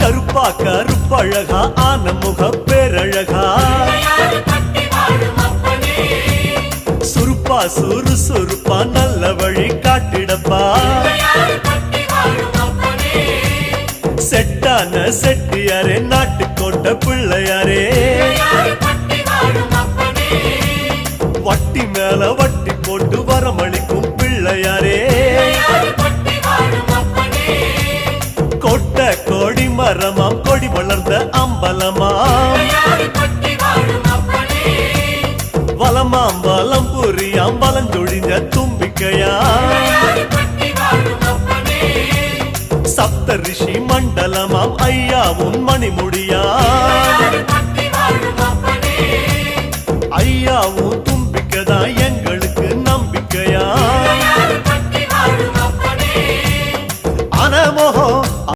கருப்பா கருப்பழகா ஆன முக பேரழகா சுருப்பா சுறுசுறுப்பா நல்ல வழி காட்டிடப்பா செட்டான செட்டியாரே நாட்டுக்கோட்டை பிள்ளையாரே வட்டி மேல வட்டி போட்டு வரமளிக்கும் பிள்ளையாரே கொட்ட கோடி மரமாம் கொடி வளர்ந்த அம்பலமாம் வலமாம் வலம் புரியாம் வலஞ்சொழிஞ்ச தும்பிக்கையா சப்த ரிஷி மண்டலமாம் ஐயா உன் மணிமுடியா ஐயா உன்